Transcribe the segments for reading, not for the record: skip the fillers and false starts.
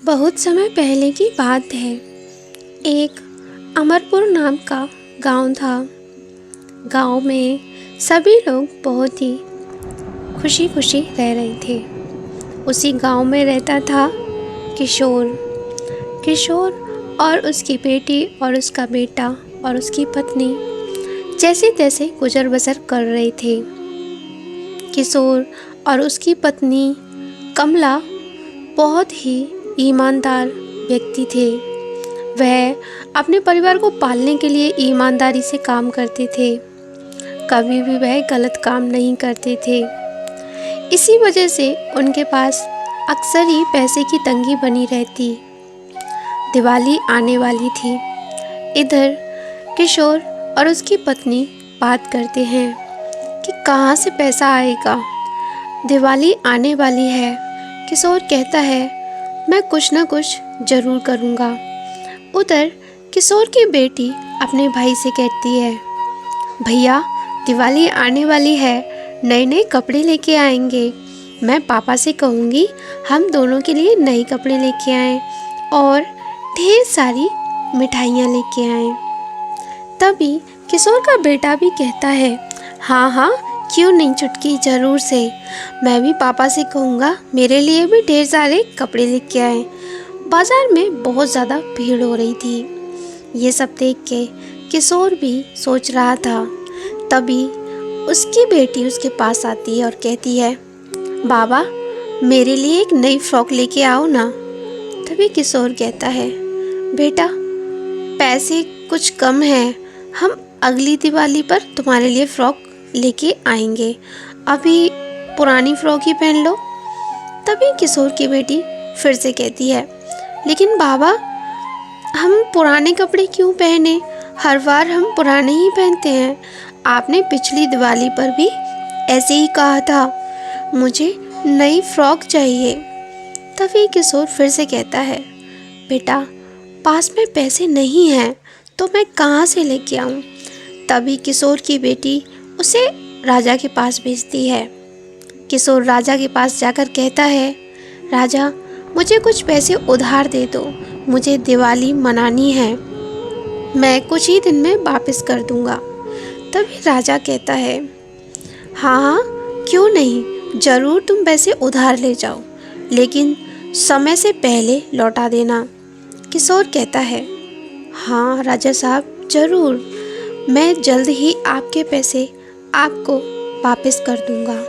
बहुत समय पहले की बात है। एक अमरपुर नाम का गांव था। गांव में सभी लोग बहुत ही खुशी खुशी रह रहे थे। उसी गांव में रहता था किशोर। किशोर और उसकी बेटी और उसका बेटा और उसकी पत्नी जैसे तैसे गुजर बसर कर रहे थे। किशोर और उसकी पत्नी कमला बहुत ही ईमानदार व्यक्ति थे। वह अपने परिवार को पालने के लिए ईमानदारी से काम करते थे। कभी भी वह गलत काम नहीं करते थे। इसी वजह से उनके पास अक्सर ही पैसे की तंगी बनी रहती। दिवाली आने वाली थी। इधर किशोर और उसकी पत्नी बात करते हैं कि कहाँ से पैसा आएगा, दिवाली आने वाली है। किशोर कहता है मैं कुछ ना कुछ ज़रूर करूँगा। उधर किशोर की बेटी अपने भाई से कहती है भैया दिवाली आने वाली है, नए नए कपड़े लेके आएंगे। मैं पापा से कहूँगी हम दोनों के लिए नए कपड़े लेके आएं और ढेर सारी मिठाइयाँ लेके आएं। तभी किशोर का बेटा भी कहता है हाँ हाँ क्यों नहीं चुटकी, ज़रूर से। मैं भी पापा से कहूँगा मेरे लिए भी ढेर सारे कपड़े लेके आएं। बाज़ार में बहुत ज़्यादा भीड़ हो रही थी। ये सब देख के किशोर भी सोच रहा था। तभी उसकी बेटी उसके पास आती है और कहती है बाबा मेरे लिए एक नई फ्रॉक लेके आओ ना। तभी किशोर कहता है बेटा पैसे कुछ कम हैं, हम अगली दिवाली पर तुम्हारे लिए फ़्रॉक लेके आएंगे, अभी पुरानी फ़्रॉक ही पहन लो। तभी किशोर की बेटी फिर से कहती है लेकिन बाबा हम पुराने कपड़े क्यों पहने, हर बार हम पुराने ही पहनते हैं। आपने पिछली दिवाली पर भी ऐसे ही कहा था, मुझे नई फ्रॉक चाहिए। तभी किशोर फिर से कहता है बेटा पास में पैसे नहीं हैं तो मैं कहाँ से लेके आऊँ। तभी किशोर की बेटी उसे राजा के पास भेजती है। किशोर राजा के पास जाकर कहता है राजा मुझे कुछ पैसे उधार दे दो, मुझे दिवाली मनानी है, मैं कुछ ही दिन में वापस कर दूंगा। तभी राजा कहता है हाँ हाँ क्यों नहीं, ज़रूर तुम पैसे उधार ले जाओ, लेकिन समय से पहले लौटा देना। किशोर कहता है हाँ राजा साहब ज़रूर, मैं जल्द ही आपके पैसे आपको वापस कर दूंगा।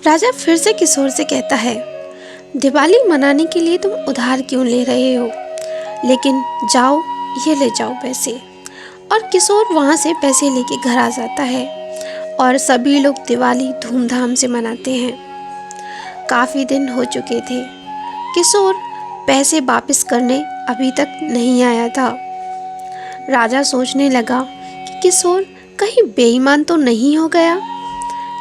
राजा फिर से किशोर से कहता है दिवाली मनाने के लिए तुम उधार क्यों ले रहे हो, लेकिन जाओ ये ले जाओ पैसे। और किशोर वहाँ से पैसे लेके घर आ जाता है और सभी लोग दिवाली धूमधाम से मनाते हैं। काफ़ी दिन हो चुके थे। किशोर पैसे वापस करने अभी तक नहीं आया था। राजा सोचने लगा कि किशोर कहीं बेईमान तो नहीं हो गया।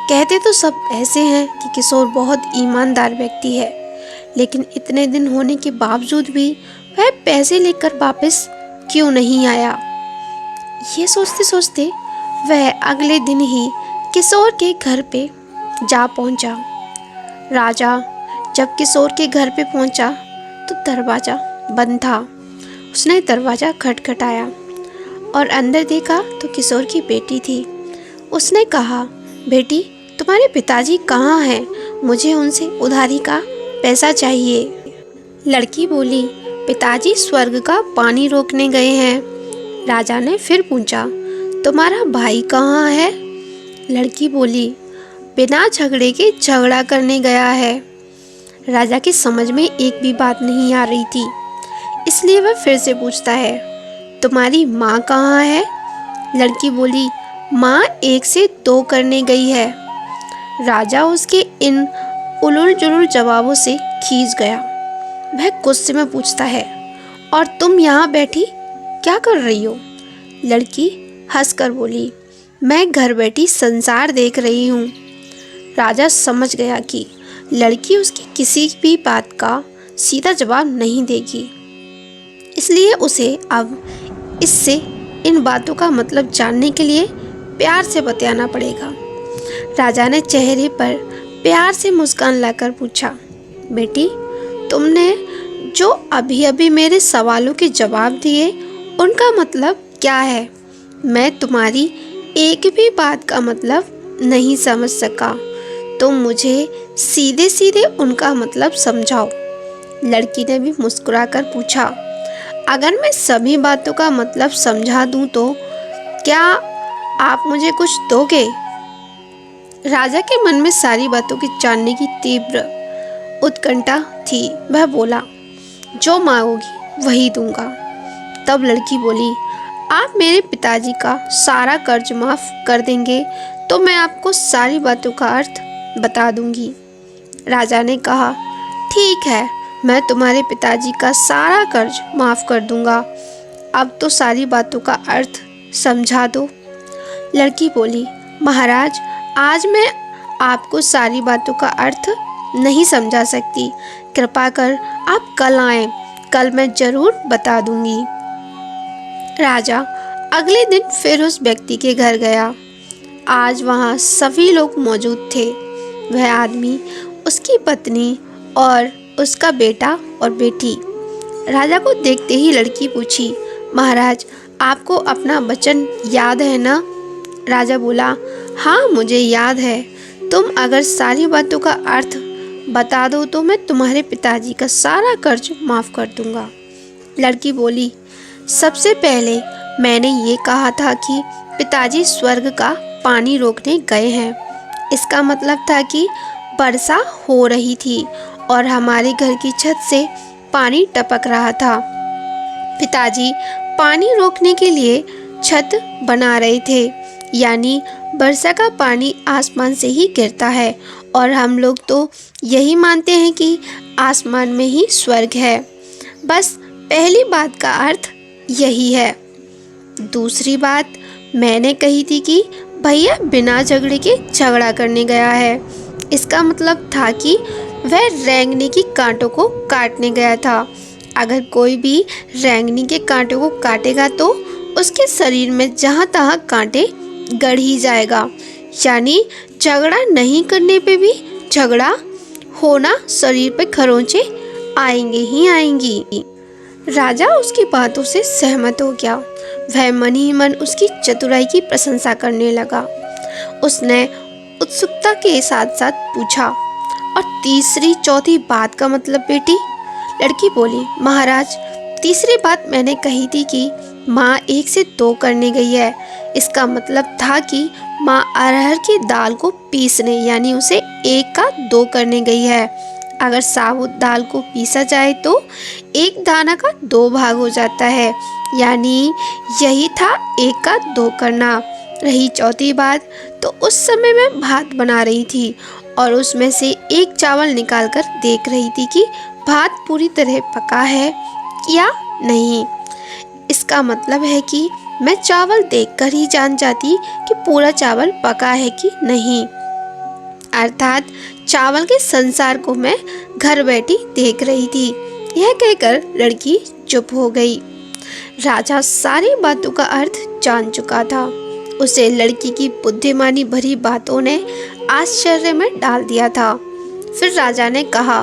कहते तो सब ऐसे हैं कि किशोर बहुत ईमानदार व्यक्ति है, लेकिन इतने दिन होने के बावजूद भी वह पैसे लेकर वापस क्यों नहीं आया। ये सोचते सोचते वह अगले दिन ही किशोर के घर पे जा पहुंचा। राजा जब किशोर के घर पे पहुंचा तो दरवाज़ा बंद था। उसने दरवाज़ा खटखटाया और अंदर देखा तो किशोर की बेटी थी। उसने कहा बेटी तुम्हारे पिताजी कहाँ हैं, मुझे उनसे उधारी का पैसा चाहिए। लड़की बोली पिताजी स्वर्ग का पानी रोकने गए हैं। राजा ने फिर पूछा तुम्हारा भाई कहाँ है। लड़की बोली बिना झगड़े के झगड़ा करने गया है। राजा की समझ में एक भी बात नहीं आ रही थी, इसलिए वह फिर से पूछता है तुम्हारी माँ कहाँ है। लड़की बोली माँ 1 से 2 करने गई है। राजा उसके इन उलूल जुलूल जवाबों से खींच गया। वह गुस्से में पूछता है और तुम यहाँ बैठी क्या कर रही हो। लड़की हंसकर बोली मैं घर बैठी संसार देख रही हूँ। राजा समझ गया कि लड़की उसकी किसी भी बात का सीधा जवाब नहीं देगी, इसलिए उसे अब इससे इन बातों का मतलब जानने के लिए प्यार से बतियाना पड़ेगा। राजा ने चेहरे पर प्यार से मुस्कान लाकर पूछा बेटी तुमने जो अभी अभी मेरे सवालों के जवाब दिए उनका मतलब क्या है? मैं तुम्हारी एक भी बात का मतलब नहीं समझ सका। तुम मुझे सीधे सीधे उनका मतलब समझाओ। लड़की ने भी मुस्कुराकर पूछा, अगर मैं सभी बातों का मतलब समझा दूं तो क्या आप मुझे कुछ दोगे? राजा के मन में सारी बातों की जानने की तीव्र उत्कंठा थी। वह बोला, जो मांगोगी वही दूंगा। तब लड़की बोली, आप मेरे पिताजी का सारा कर्ज माफ कर देंगे तो मैं आपको सारी बातों का अर्थ बता दूंगी। राजा ने कहा, ठीक है, मैं तुम्हारे पिताजी का सारा कर्ज माफ कर दूंगा। अब तो सारी बातों का अर्थ समझा दो। लड़की बोली, महाराज, आज मैं आपको सारी बातों का अर्थ नहीं समझा सकती। कृपा कर आप कल आएं, कल मैं जरूर बता दूंगी। राजा अगले दिन फिर उस व्यक्ति के घर गया। आज वहाँ सभी लोग मौजूद थे। वह आदमी, उसकी पत्नी और उसका बेटा और बेटी। राजा को देखते ही लड़की पूछी, महाराज, आपको अपना वचन याद है ना? राजा बोला, हाँ, मुझे याद है। तुम अगर सारी बातों का अर्थ बता दो तो मैं तुम्हारे पिताजी का सारा कर्ज माफ कर दूंगा। लड़की बोली, सबसे पहले मैंने ये कहा था कि पिताजी स्वर्ग का पानी रोकने गए हैं। इसका मतलब था कि वर्षा हो रही थी और हमारे घर की छत से पानी टपक रहा था। पिताजी पानी रोकने के लिए छत बना रहे थे, यानी वर्षा का पानी आसमान से ही गिरता है और हम लोग तो यही मानते हैं कि आसमान में ही स्वर्ग है। बस पहली बात का अर्थ यही है। दूसरी बात मैंने कही थी कि भैया बिना झगड़े के झगड़ा करने गया है। इसका मतलब था कि वह रेंगनी की कांटों को काटने गया था। अगर कोई भी रेंगनी के कांटों को काटेगा तो उसके शरीर में जहाँ तहाँ कांटे गड़ ही जाएगा, यानी झगड़ा नहीं करने पे भी झगड़ा होना, शरीर पे खरोंचे आएंगे ही आएंगी। राजा उसकी बातों से सहमत हो गया। वह मन ही मन उसकी चतुराई की प्रशंसा करने लगा। उसने उत्सुकता के साथ साथ पूछा, और तीसरी चौथी बात का मतलब बेटी? लड़की बोली, महाराज, तीसरी बात मैंने कही थी कि माँ 1 से 2 करने गई है। इसका मतलब था कि माँ अरहर की दाल को पीसने, यानी उसे 1 का 2 करने गई है। अगर साबुत दाल को पीसा जाए तो 1 दाना का 2 भाग हो जाता है, यानी यही था 1 का 2 करना। रही चौथी बात, तो उस समय मैं भात बना रही थी और उसमें से 1 चावल निकालकर देख रही थी कि भात पूरी तरह पका है या नहीं। इसका मतलब है कि मैं चावल देखकर ही जान जाती कि पूरा चावल पका है कि नहीं। अर्थात चावल के संसार को मैं घर बैठी देख रही थी। यह कहकर लड़की चुप हो गई। राजा सारी बातों का अर्थ जान चुका था। उसे लड़की की बुद्धिमानी भरी बातों ने आश्चर्य में डाल दिया था। फिर राजा ने कहा,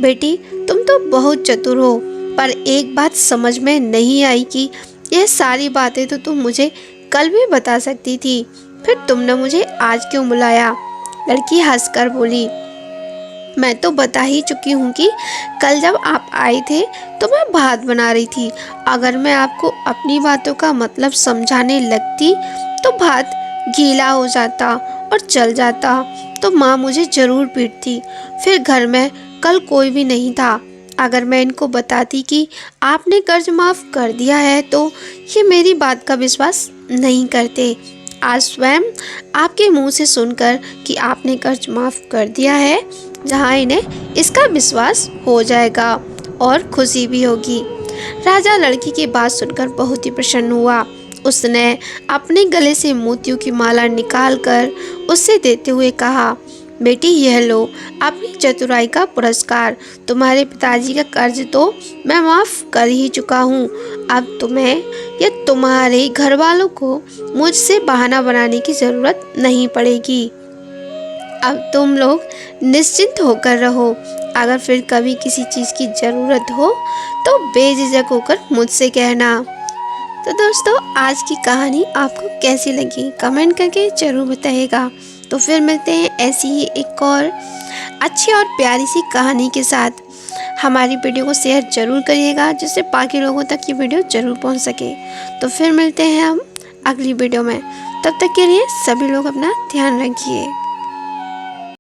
बेटी, तुम तो बहुत चतुर हो, पर एक बात समझ में नहीं आई कि यह सारी बातें तो तुम मुझे कल भी बता सकती थी, फिर तुमने मुझे आज क्यों बुलाया? लड़की हंसकर बोली, मैं तो बता ही चुकी हूँ कि कल जब आप आए थे तो मैं भात बना रही थी। अगर मैं आपको अपनी बातों का मतलब समझाने लगती तो भात गीला हो जाता और जल जाता, तो माँ मुझे ज़रूर पीटती। फिर घर में कल कोई भी नहीं था। अगर मैं इनको बताती कि आपने कर्ज माफ़ कर दिया है तो ये मेरी बात का विश्वास नहीं करते। आज स्वयं आपके मुंह से सुनकर कि आपने कर्ज माफ़ कर दिया है, जहाँ इन्हें इसका विश्वास हो जाएगा और खुशी भी होगी। राजा लड़की की बात सुनकर बहुत ही प्रसन्न हुआ। उसने अपने गले से मोतियों की माला निकालकर उसे देते हुए कहा, बेटी, यह लो अपनी चतुराई का पुरस्कार। तुम्हारे पिताजी का कर्ज तो मैं माफ़ कर ही चुका हूँ। अब तुम्हें या तुम्हारे घर वालों को मुझसे बहाना बनाने की ज़रूरत नहीं पड़ेगी। अब तुम लोग निश्चिंत होकर रहो। अगर फिर कभी किसी चीज़ की ज़रूरत हो तो बेझिझक होकर मुझसे कहना। तो दोस्तों, आज की कहानी आपको कैसी लगी कमेंट करके ज़रूर बताइएगा। तो फिर मिलते हैं ऐसी ही एक और अच्छी और प्यारी सी कहानी के साथ। हमारी वीडियो को शेयर ज़रूर करिएगा जिससे बाकी लोगों तक ये वीडियो ज़रूर पहुंच सके। तो फिर मिलते हैं हम अगली वीडियो में। तब तक के लिए सभी लोग अपना ध्यान रखिए।